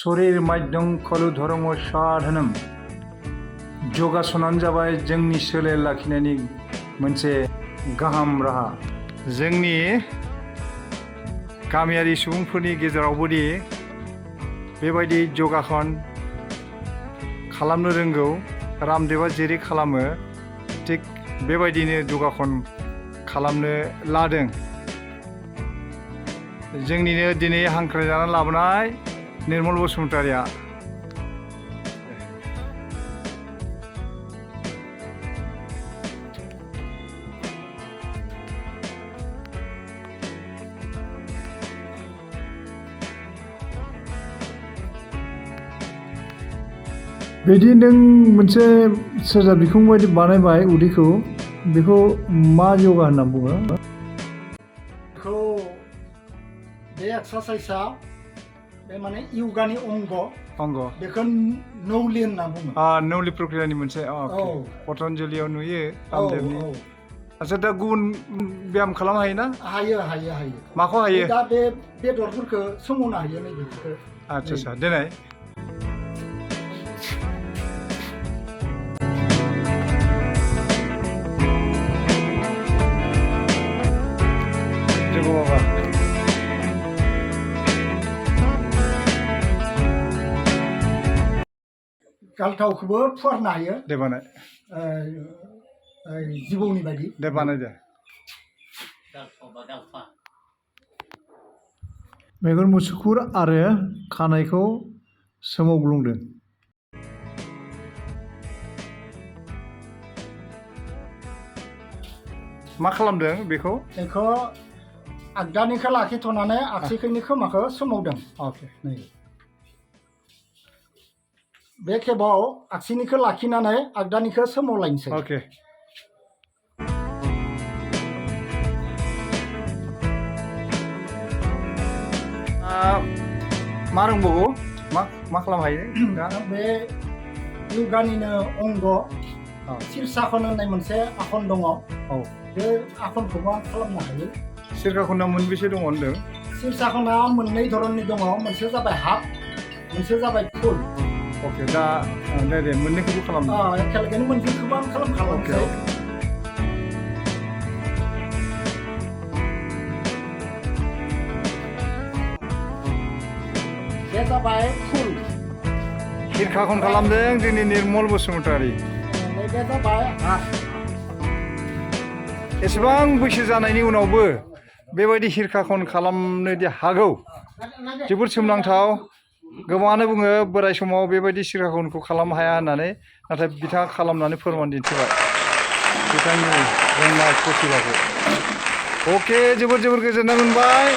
शरीर माध्यम खलु धर्म साधनम योगासनानो जाबाय जोंनि सोलेर लाखिनायनि मोनसे गाहाम राहा। जोंनि गामियारि सुबुंफोरनि गेजेरावबोदि बेबायदि योगासन खालामनो रोंगौ, रामदेवा जेरै खालामो थिग बेबायदिनो योगासन खालामनो लादों। जोंनिनो दिनै हांख्रायजानानै लाबोनाय निर्मल बसुमतारिया बिदि नों मोनसे सेरजा बिखुं बायदि बानायबाय उदैखौ, बेखौ मा योगा होनना बुङो? बेखौ बे एक्सारसाइजआ बे माने योगानि अंग बेखौ नौलि होनना बुङो। नौलि प्रक्रियानि मोनसे पतन्जलियाव नुयो रामदेवनि। आच्छा, दा गुबुन ब्याम खालामनो हायोना? हायो। माखौ हायो? दा बे बेदरफोरखौ सोमावनो हायो नैबेखौ। आच्छा देनाय। गालथावखौबो फुवारनो हायो। दे बानाय। जिबौनि बायदि। दे बानाय दे। मेगन मुसुखुर आरो खानायखौ सोमावग्लुंदों। मा खालामदों बेखौ? बेखौ आगदानिखौ लाखिथ'नानै आगसिखैनि खोमाखौ सोमावदों। नै बे खेबाव आगसिनिखौ लाखिनानै आगदानिखौ सोमावलायनोसै। मा रोंबावगौ? मा खालामनो हायो? बे योगानिनो अंग शीर्षासन होननाय मोनसे आसन दङ। बे आसनखौबो आं खालामनो हायो। शीर्षासना मोनबेसे दङ होनदों? शीर्षासना मोननै धरननि दङ, मोनसे जाबाय हाफ, मोनसे जाबाय फुल। दा दे मोननैखौबो खालाम। एखेलगेनो मोननैखौबो आं खालामनोसै। बे जाबाय फुल। शीर्षासन खालामदों जोंनि निर्मल बसुमतारि। बे जाबाय हाफ। एसेबां बैसो जानायनि उनावबो बेबायदि शीर्षासन खालामनो दि हागौ, जोबोद सोमोनांथाव। गोबाङानो बुङो बोराय समाव बेबायदि शीर्षासनखौ खालामनो हाया होननानै, नाथाय बिथाङा खालामनानै फोरमान दिन्थिबाय बिथांनि रोंनाय प्रतिभाखौ। जोबोद गोजोननाय मोनबाय।